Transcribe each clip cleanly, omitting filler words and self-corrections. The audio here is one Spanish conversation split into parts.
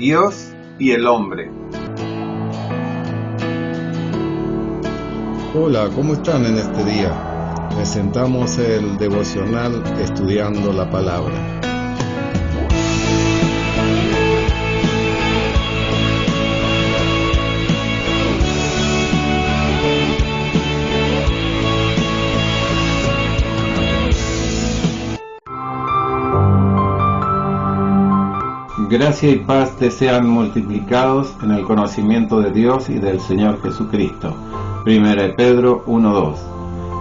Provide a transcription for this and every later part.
Dios y el hombre. Hola, ¿cómo están en este día? Presentamos el devocional Estudiando la Palabra. Gracia y paz te sean multiplicados en el conocimiento de Dios y del Señor Jesucristo. 1 Pedro 1:2.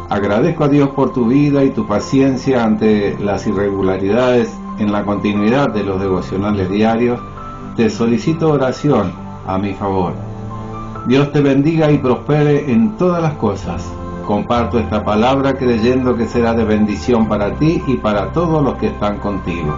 Agradezco a Dios por tu vida y tu paciencia ante las irregularidades en la continuidad de los devocionales diarios. Te solicito oración a mi favor. Dios te bendiga y prospere en todas las cosas. Comparto esta palabra creyendo que será de bendición para ti y para todos los que están contigo.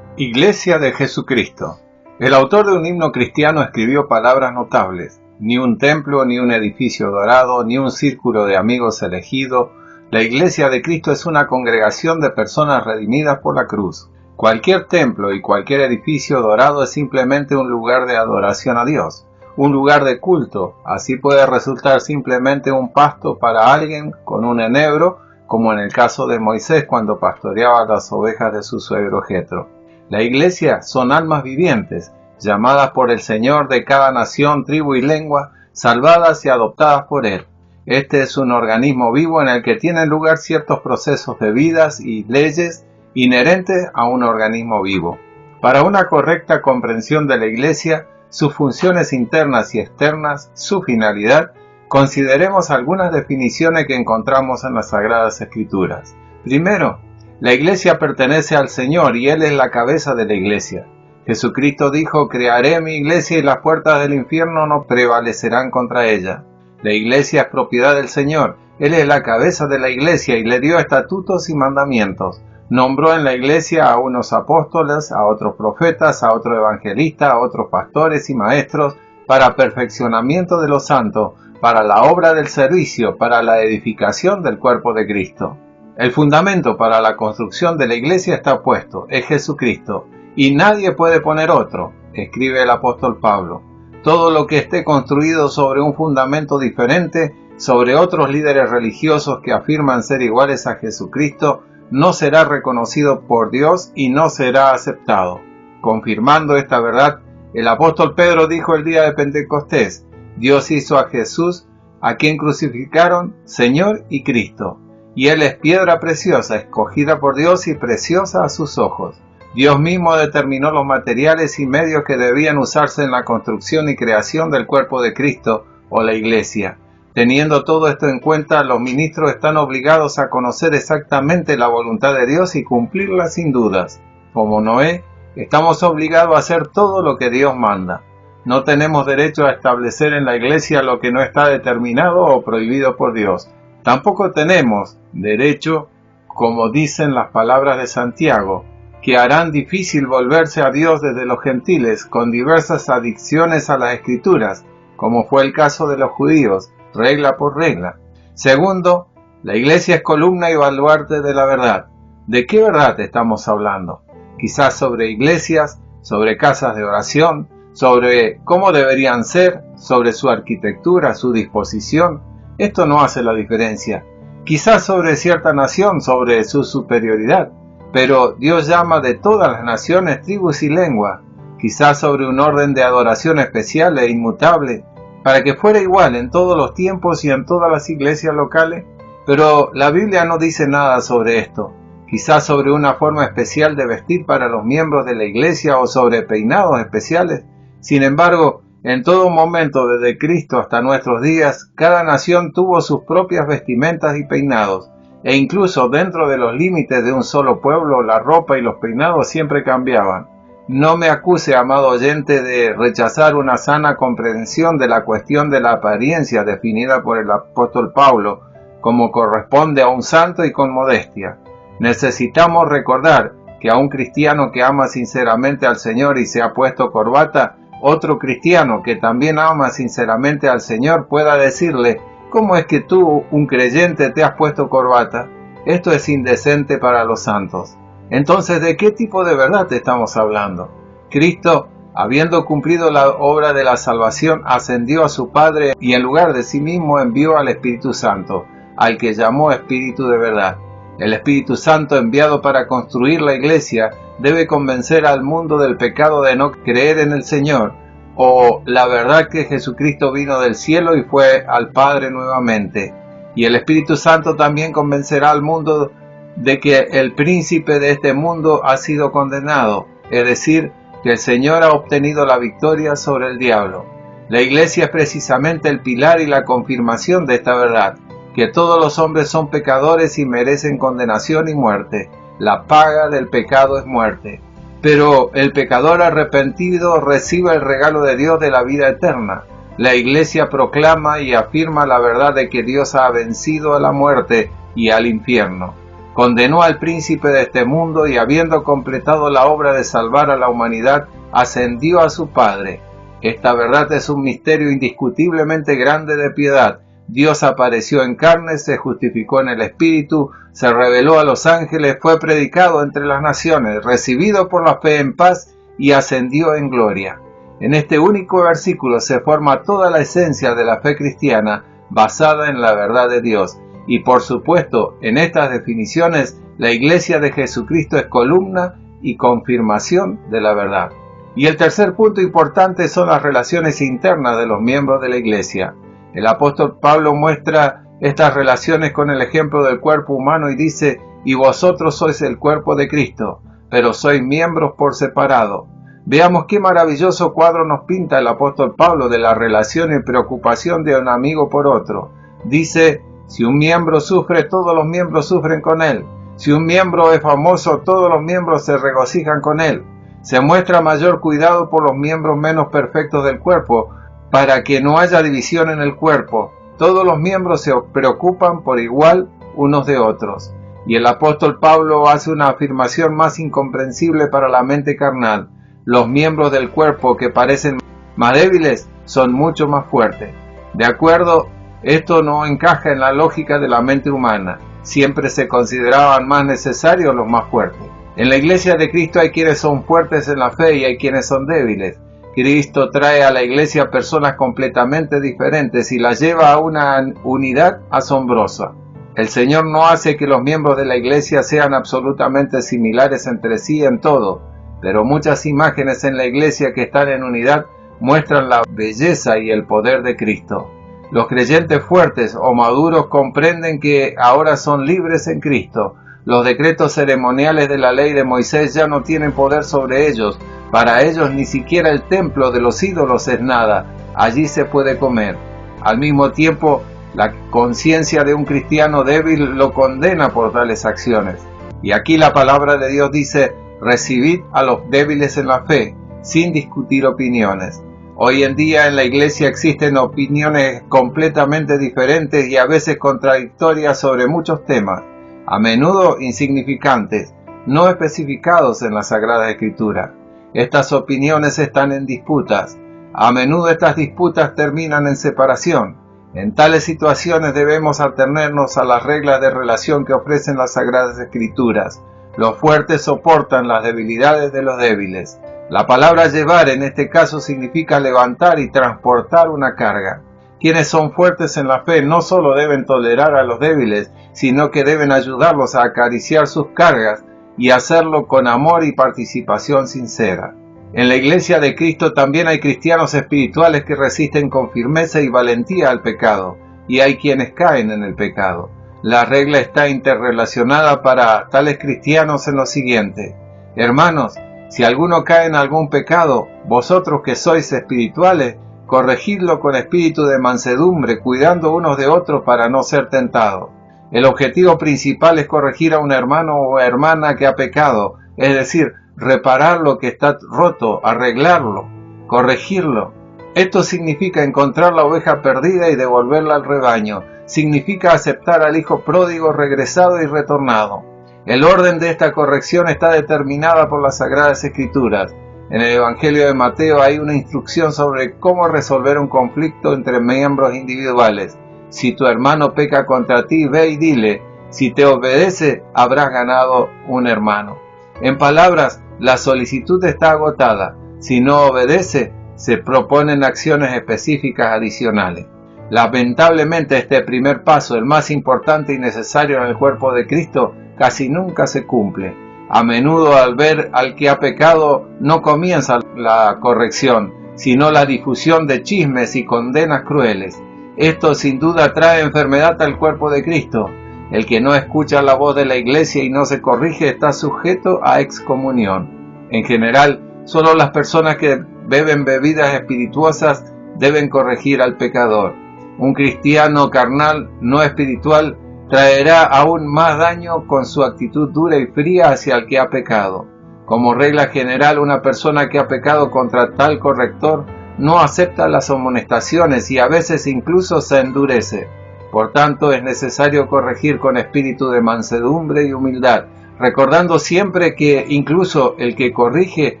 Iglesia de Jesucristo. El autor de un himno cristiano escribió palabras notables: ni un templo, ni un edificio dorado, ni un círculo de amigos elegido. La Iglesia de Cristo es una congregación de personas redimidas por la cruz. Cualquier templo y cualquier edificio dorado es simplemente un lugar de adoración a Dios, un lugar de culto. Así puede resultar simplemente un pasto para alguien con un enebro, como en el caso de Moisés cuando pastoreaba las ovejas de su suegro Jetro. La Iglesia son almas vivientes, llamadas por el Señor de cada nación, tribu y lengua, salvadas y adoptadas por Él. Este es un organismo vivo en el que tienen lugar ciertos procesos de vidas y leyes inherentes a un organismo vivo. Para una correcta comprensión de la Iglesia, sus funciones internas y externas, su finalidad, consideremos algunas definiciones que encontramos en las Sagradas Escrituras. Primero, la Iglesia pertenece al Señor y Él es la cabeza de la Iglesia. Jesucristo dijo: crearé mi Iglesia y las puertas del infierno no prevalecerán contra ella. La Iglesia es propiedad del Señor. Él es la cabeza de la Iglesia y le dio estatutos y mandamientos. Nombró en la Iglesia a unos apóstoles, a otros profetas, a otros evangelistas, a otros pastores y maestros, para perfeccionamiento de los santos, para la obra del servicio, para la edificación del cuerpo de Cristo. El fundamento para la construcción de la Iglesia está puesto, es Jesucristo, y nadie puede poner otro, escribe el apóstol Pablo. Todo lo que esté construido sobre un fundamento diferente, sobre otros líderes religiosos que afirman ser iguales a Jesucristo, no será reconocido por Dios y no será aceptado. Confirmando esta verdad, el apóstol Pedro dijo el día de Pentecostés: Dios hizo a Jesús, a quien crucificaron, Señor y Cristo. Y Él es piedra preciosa, escogida por Dios y preciosa a sus ojos. Dios mismo determinó los materiales y medios que debían usarse en la construcción y creación del cuerpo de Cristo, o la Iglesia. Teniendo todo esto en cuenta, los ministros están obligados a conocer exactamente la voluntad de Dios y cumplirla sin dudas. Como Noé, estamos obligados a hacer todo lo que Dios manda. No tenemos derecho a establecer en la Iglesia lo que no está determinado o prohibido por Dios. Tampoco tenemos derecho, como dicen las palabras de Santiago, que harán difícil volverse a Dios desde los gentiles con diversas adicciones a las Escrituras, como fue el caso de los judíos, regla por regla. Segundo, la Iglesia es columna y baluarte de la verdad. ¿De qué verdad estamos hablando? Quizás sobre iglesias, sobre casas de oración, sobre cómo deberían ser, sobre su arquitectura, su disposición. Esto no hace la diferencia. Quizás sobre cierta nación, sobre su superioridad, pero Dios llama de todas las naciones, tribus y lenguas. Quizás sobre un orden de adoración especial e inmutable, para que fuera igual en todos los tiempos y en todas las iglesias locales. Pero la Biblia no dice nada sobre esto. Quizás sobre una forma especial de vestir para los miembros de la iglesia o sobre peinados especiales. Sin embargo, en todo momento, desde Cristo hasta nuestros días, cada nación tuvo sus propias vestimentas y peinados, e incluso dentro de los límites de un solo pueblo, la ropa y los peinados siempre cambiaban. No me acuse, amado oyente, de rechazar una sana comprensión de la cuestión de la apariencia definida por el apóstol Pablo, como corresponde a un santo y con modestia. Necesitamos recordar que a un cristiano que ama sinceramente al Señor y se ha puesto corbata, otro cristiano que también ama sinceramente al Señor pueda decirle: ¿cómo es que tú, un creyente, te has puesto corbata? Esto es indecente para los santos. Entonces, ¿de qué tipo de verdad estamos hablando? Cristo, habiendo cumplido la obra de la salvación, ascendió a su Padre y en lugar de sí mismo envió al Espíritu Santo, al que llamó Espíritu de verdad. El Espíritu Santo, enviado para construir la iglesia, debe convencer al mundo del pecado de no creer en el Señor, o la verdad que Jesucristo vino del cielo y fue al Padre nuevamente. Y el Espíritu Santo también convencerá al mundo de que el príncipe de este mundo ha sido condenado, es decir, que el Señor ha obtenido la victoria sobre el diablo. La iglesia es precisamente el pilar y la confirmación de esta verdad, que todos los hombres son pecadores y merecen condenación y muerte. La paga del pecado es muerte. Pero el pecador arrepentido recibe el regalo de Dios de la vida eterna. La iglesia proclama y afirma la verdad de que Dios ha vencido a la muerte y al infierno. Condenó al príncipe de este mundo y habiendo completado la obra de salvar a la humanidad, ascendió a su Padre. Esta verdad es un misterio indiscutiblemente grande de piedad. Dios apareció en carne, se justificó en el Espíritu, se reveló a los ángeles, fue predicado entre las naciones, recibido por la fe en paz y ascendió en gloria. En este único versículo se forma toda la esencia de la fe cristiana basada en la verdad de Dios. Y por supuesto, en estas definiciones, la Iglesia de Jesucristo es columna y confirmación de la verdad. Y el tercer punto importante son las relaciones internas de los miembros de la Iglesia. El apóstol Pablo muestra estas relaciones con el ejemplo del cuerpo humano y dice: y vosotros sois el cuerpo de Cristo, pero sois miembros por separado. Veamos qué maravilloso cuadro nos pinta el apóstol Pablo de la relación y preocupación de un amigo por otro. Dice: si un miembro sufre, todos los miembros sufren con él. Si un miembro es famoso, todos los miembros se regocijan con él. Se muestra mayor cuidado por los miembros menos perfectos del cuerpo, para que no haya división en el cuerpo. Todos los miembros se preocupan por igual unos de otros. Y el apóstol Pablo hace una afirmación más incomprensible para la mente carnal. Los miembros del cuerpo que parecen más débiles son mucho más fuertes. De acuerdo, esto no encaja en la lógica de la mente humana. Siempre se consideraban más necesarios los más fuertes. En la iglesia de Cristo hay quienes son fuertes en la fe y hay quienes son débiles. Cristo trae a la iglesia personas completamente diferentes y las lleva a una unidad asombrosa. El Señor no hace que los miembros de la iglesia sean absolutamente similares entre sí en todo, pero muchas imágenes en la iglesia que están en unidad muestran la belleza y el poder de Cristo. Los creyentes fuertes o maduros comprenden que ahora son libres en Cristo. Los decretos ceremoniales de la ley de Moisés ya no tienen poder sobre ellos. Para ellos ni siquiera el templo de los ídolos es nada. Allí se puede comer. Al mismo tiempo, la conciencia de un cristiano débil lo condena por tales acciones. Y aquí la palabra de Dios dice: recibid a los débiles en la fe, sin discutir opiniones. Hoy en día en la iglesia existen opiniones completamente diferentes y a veces contradictorias sobre muchos temas, a menudo insignificantes, no especificados en la Sagrada Escritura. Estas opiniones están en disputas. A menudo estas disputas terminan en separación. En tales situaciones debemos atenernos a las reglas de relación que ofrecen las Sagradas Escrituras. Los fuertes soportan las debilidades de los débiles. La palabra llevar en este caso significa levantar y transportar una carga. Quienes son fuertes en la fe no solo deben tolerar a los débiles, sino que deben ayudarlos a acariciar sus cargas y hacerlo con amor y participación sincera. En la iglesia de Cristo también hay cristianos espirituales que resisten con firmeza y valentía al pecado, y hay quienes caen en el pecado. La regla está interrelacionada para tales cristianos en lo siguiente: hermanos, si alguno cae en algún pecado, vosotros que sois espirituales, corregidlo con espíritu de mansedumbre, cuidando unos de otros para no ser tentados. El objetivo principal es corregir a un hermano o hermana que ha pecado, es decir, reparar lo que está roto, arreglarlo, corregirlo. Esto significa encontrar la oveja perdida y devolverla al rebaño. Significa aceptar al hijo pródigo regresado y retornado. El orden de esta corrección está determinada por las Sagradas Escrituras. En el Evangelio de Mateo hay una instrucción sobre cómo resolver un conflicto entre miembros individuales. Si tu hermano peca contra ti, ve y dile. Si te obedece, habrás ganado un hermano. En palabras, la solicitud está agotada. Si no obedece, se proponen acciones específicas adicionales. Lamentablemente, este primer paso, el más importante y necesario en el cuerpo de Cristo, casi nunca se cumple. A menudo, al ver al que ha pecado, no comienza la corrección, sino la difusión de chismes y condenas crueles. Esto sin duda trae enfermedad al cuerpo de Cristo. El que no escucha la voz de la Iglesia y no se corrige está sujeto a excomunión. En general, solo las personas que beben bebidas espirituosas deben corregir al pecador. Un cristiano carnal, no espiritual, traerá aún más daño con su actitud dura y fría hacia el que ha pecado. Como regla general, una persona que ha pecado contra tal corrector no acepta las amonestaciones y a veces incluso se endurece. Por tanto, es necesario corregir con espíritu de mansedumbre y humildad, recordando siempre que incluso el que corrige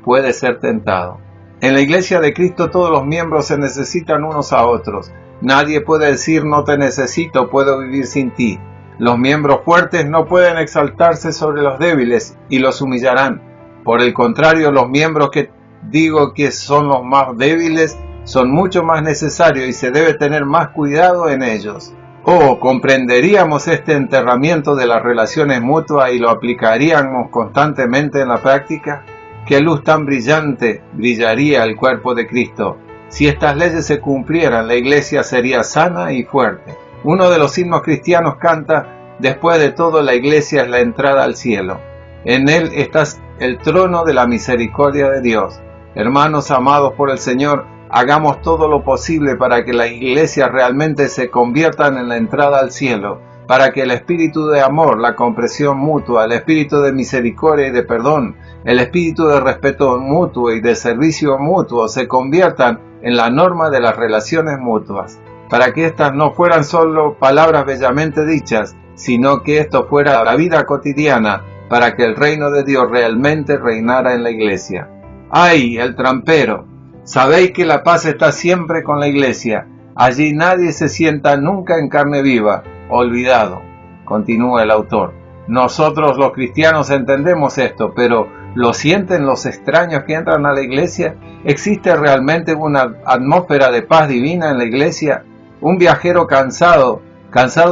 puede ser tentado. En la Iglesia de Cristo todos los miembros se necesitan unos a otros. Nadie puede decir no te necesito, puedo vivir sin ti. Los miembros fuertes no pueden exaltarse sobre los débiles y los humillarán. Por el contrario, los miembros que digo que son los más débiles son mucho más necesarios y se debe tener más cuidado en ellos. ¿Comprenderíamos este enterramiento de las relaciones mutuas y lo aplicaríamos constantemente en la práctica? ¿Qué luz tan brillante brillaría el cuerpo de Cristo? Si estas leyes se cumplieran, la Iglesia sería sana y fuerte. Uno de los himnos cristianos canta: después de todo, la Iglesia es la entrada al cielo. En él está el trono de la misericordia de Dios. Hermanos amados por el Señor, hagamos todo lo posible para que las iglesias realmente se conviertan en la entrada al cielo, para que el espíritu de amor, la comprensión mutua, el espíritu de misericordia y de perdón, el espíritu de respeto mutuo y de servicio mutuo se conviertan en la norma de las relaciones mutuas, para que éstas no fueran solo palabras bellamente dichas, sino que esto fuera la vida cotidiana, para que el reino de Dios realmente reinara en la iglesia. ¡Ay, el trampero! Sabéis que la paz está siempre con la iglesia. Allí nadie se sienta nunca en carne viva, olvidado. Continúa el autor. Nosotros los cristianos entendemos esto, pero ¿lo sienten los extraños que entran a la iglesia? ¿Existe realmente una atmósfera de paz divina en la iglesia? Un viajero cansado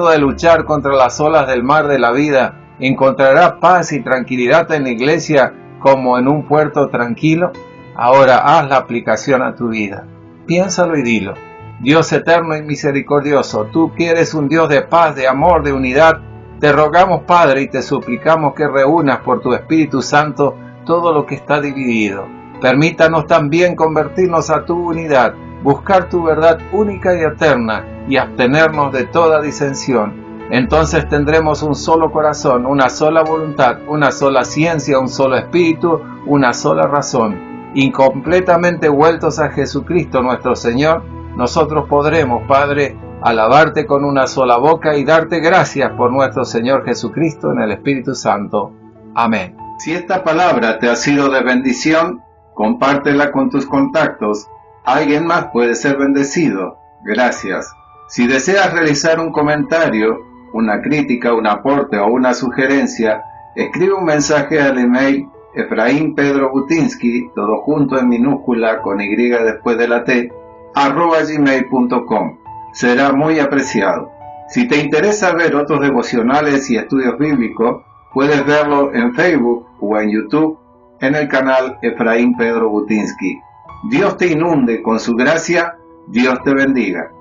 de luchar contra las olas del mar de la vida, ¿encontrará paz y tranquilidad en la iglesia como en un puerto tranquilo? Ahora haz la aplicación a tu vida. Piénsalo y dilo. Dios eterno y misericordioso, tú que eres un Dios de paz, de amor, de unidad, te rogamos, Padre, y te suplicamos que reúnas por tu Espíritu Santo todo lo que está dividido. Permítanos también convertirnos a tu unidad, buscar tu verdad única y eterna y abstenernos de toda disensión. Entonces tendremos un solo corazón, una sola voluntad, una sola ciencia, un solo espíritu, una sola razón. Incompletamente vueltos a Jesucristo nuestro Señor, nosotros podremos, Padre, alabarte con una sola boca y darte gracias por nuestro Señor Jesucristo en el Espíritu Santo. Amén. Si esta palabra te ha sido de bendición, compártela con tus contactos. Alguien más puede ser bendecido. Gracias. Si deseas realizar un comentario, una crítica, un aporte o una sugerencia, escribe un mensaje al email Efraín Pedro Butinsky, todo junto en minúscula con Y después de la T, @gmail.com. Será muy apreciado. Si te interesa ver otros devocionales y estudios bíblicos, puedes verlo en Facebook o en YouTube en el canal Efraín Pedro Butinsky. Dios te inunde con su gracia, Dios te bendiga.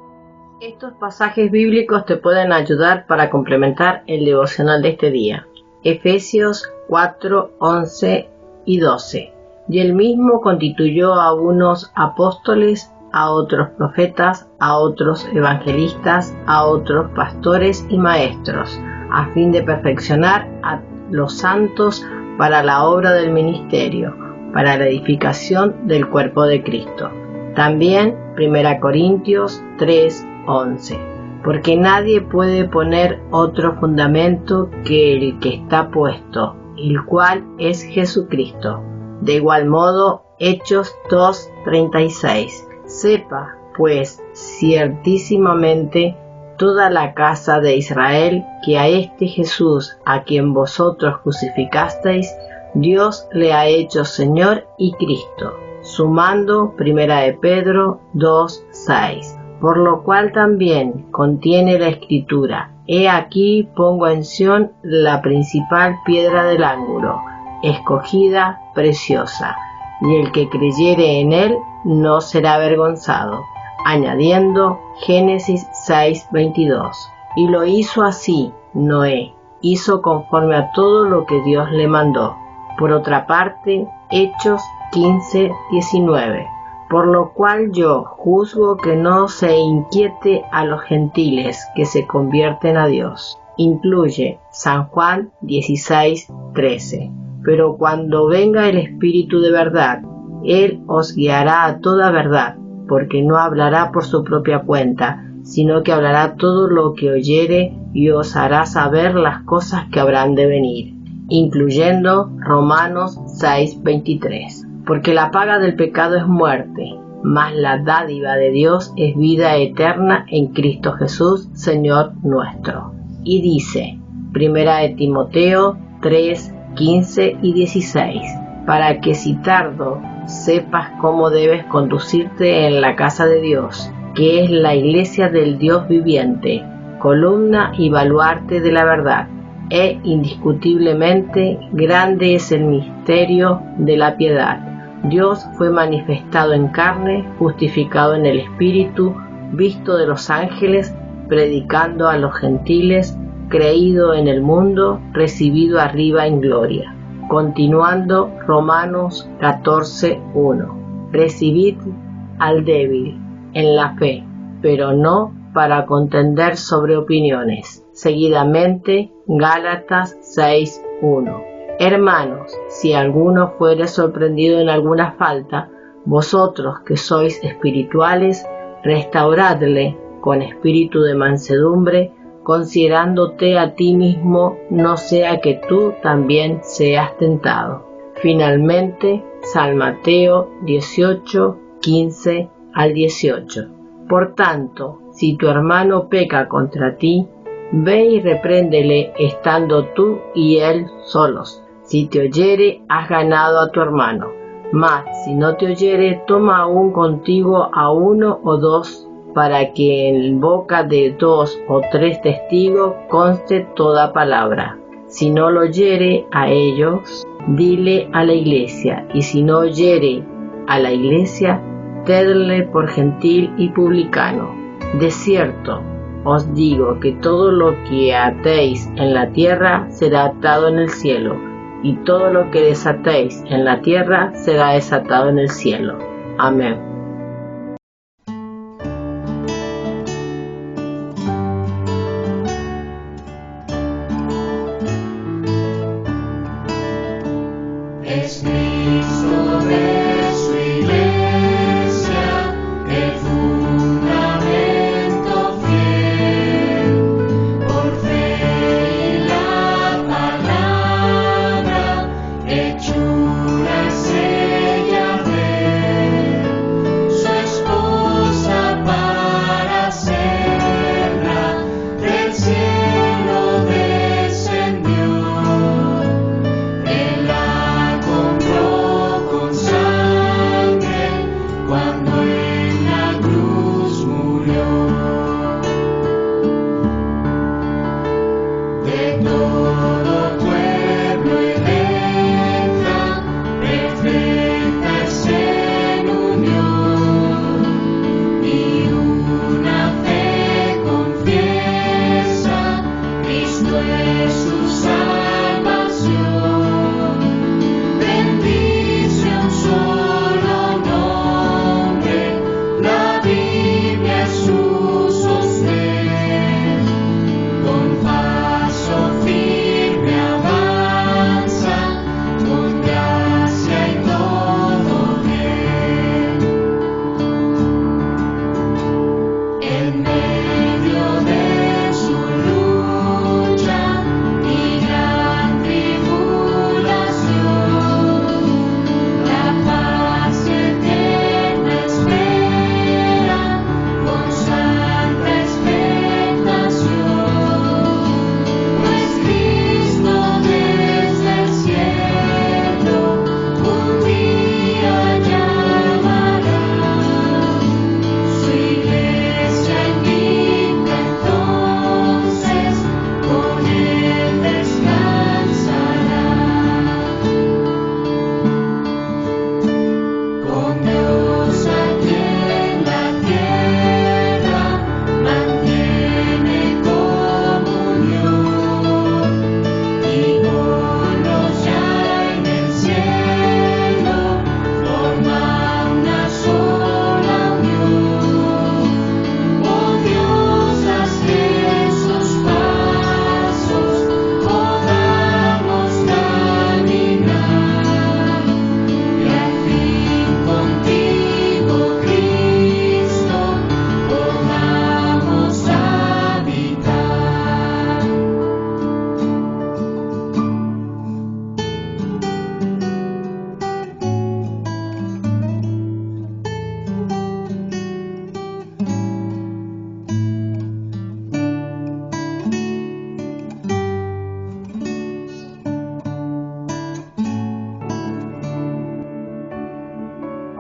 Estos pasajes bíblicos te pueden ayudar para complementar el devocional de este día. Efesios 4, 11 y 12. Y él mismo constituyó a unos apóstoles, a otros profetas, a otros evangelistas, a otros pastores y maestros, a fin de perfeccionar a los santos para la obra del ministerio, para la edificación del cuerpo de Cristo. También 1 Corintios 3, 11. Porque nadie puede poner otro fundamento que el que está puesto, el cual es Jesucristo. De igual modo, Hechos 2:36. Sepa, pues, ciertísimamente toda la casa de Israel que a este Jesús, a quien vosotros crucificasteis, Dios le ha hecho Señor y Cristo, sumando 1 de Pedro 2:6, por lo cual también contiene la Escritura: He aquí pongo en Sión la principal piedra del ángulo, escogida, preciosa, y el que creyere en él no será avergonzado, añadiendo Génesis 6:22. Y lo hizo así Noé, hizo conforme a todo lo que Dios le mandó. Por otra parte, Hechos 15:19. Por lo cual yo juzgo que no se inquiete a los gentiles que se convierten a Dios. Incluye San Juan 16:13. Pero cuando venga el Espíritu de verdad, Él os guiará a toda verdad, porque no hablará por su propia cuenta, sino que hablará todo lo que oyere y os hará saber las cosas que habrán de venir, incluyendo Romanos 6:23. Porque la paga del pecado es muerte, mas la dádiva de Dios es vida eterna en Cristo Jesús, Señor nuestro. Y dice, 1 de Timoteo 3:15 y 16, para que si tardo sepas cómo debes conducirte en la casa de Dios, que es la iglesia del Dios viviente, columna y baluarte de la verdad. Indiscutiblemente grande es el misterio de la piedad. Dios fue manifestado en carne, justificado en el Espíritu, visto de los ángeles, predicando a los gentiles, creído en el mundo, recibido arriba en gloria. Continuando Romanos 14:1. Recibid al débil en la fe, pero no para contender sobre opiniones. Seguidamente Gálatas 6:1. Hermanos, si alguno fuere sorprendido en alguna falta, vosotros que sois espirituales, restauradle con espíritu de mansedumbre, considerándote a ti mismo, no sea que tú también seas tentado. Finalmente, San Mateo 18:15 al 18. Por tanto, si tu hermano peca contra ti, ve y repréndele estando tú y él solos. Si te oyere, has ganado a tu hermano. Mas, si no te oyere, toma aún contigo a 1 o 2, para que en boca de 2 o 3 testigos conste toda palabra. Si no lo oyere a ellos, dile a la iglesia, y si no oyere a la iglesia, tenle por gentil y publicano. De cierto, os digo que todo lo que atéis en la tierra será atado en el cielo, y todo lo que desatéis en la tierra será desatado en el cielo. Amén.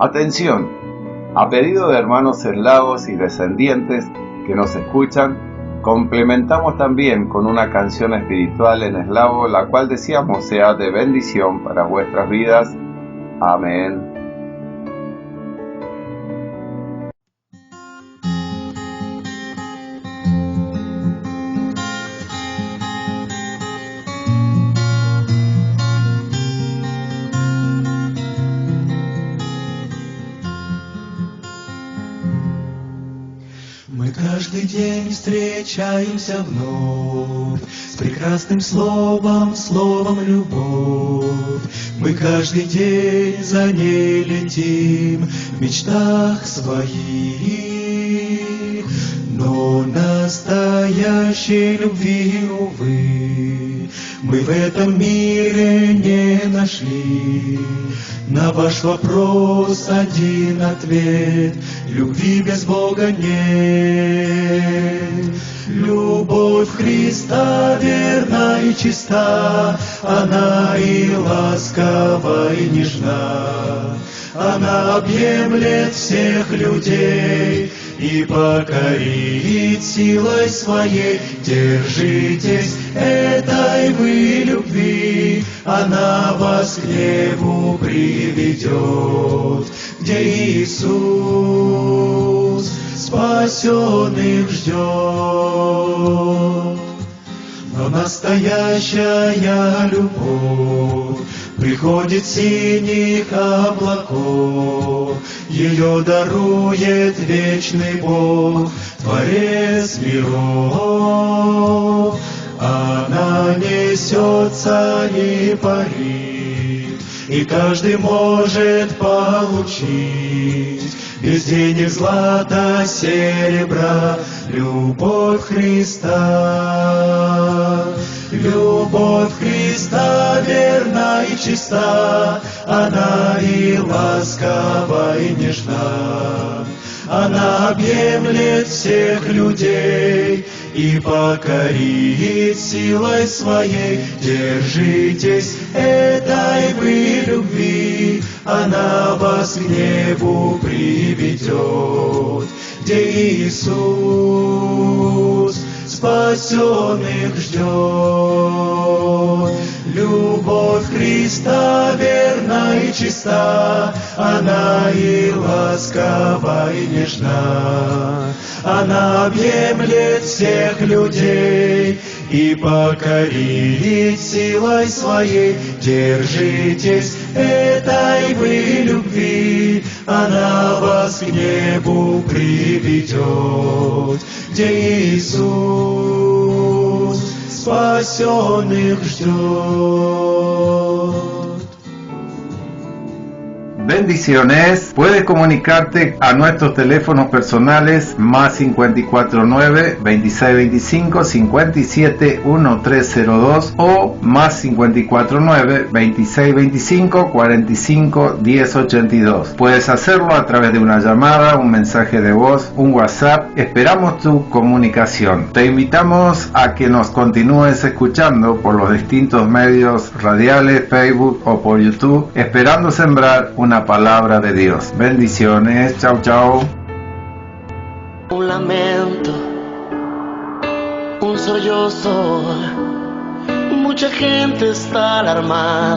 Atención, a pedido de hermanos eslavos y descendientes que nos escuchan, complementamos también con una canción espiritual en eslavo, la cual deseamos sea de bendición para vuestras vidas. Amén. Мы каждый день встречаемся вновь с прекрасным словом, словом любовь. Мы каждый день за ней летим в мечтах своих, но настоящей любви, увы, мы в этом мире не нашли. На ваш вопрос один ответ: любви без Бога нет. Любовь Христа верна и чиста, она и ласкова, и нежна. Она объемлет всех людей и покорит силой своей. Держитесь этой вы любви, она вас к небу приведет, где Иисус спасенных ждет. Но настоящая любовь приходит с синих облаков, ее дарует вечный Бог, Творец миров. Она несется и парит, и каждый может получить без денег, злата, серебра любовь Христа. Любовь Христа верна и чиста, она и ласкова, и нежна. Она объемлет всех людей и покорит силой своей. Держитесь этой вы любви, она вас к небу приведет, где Иисус спасенных ждет. Любовь Христа верна и чиста, она и ласкова, и нежна. Она объемлет всех людей и покорит силой своей. Держитесь этой вы любви, она вас к небу приведет, где Иисус spassionych ждет. Bendiciones. Puedes comunicarte a nuestros teléfonos personales más 549 2625 57 1302 o más 549 2625 45 1082. Puedes hacerlo a través de una llamada, un mensaje de voz, un WhatsApp. Esperamos tu comunicación. Te invitamos a que nos continúes escuchando por los distintos medios radiales, Facebook o por YouTube, esperando sembrar una palabra de Dios. Bendiciones. Chao, chao. Un lamento, un sollozo, mucha gente está alarmada.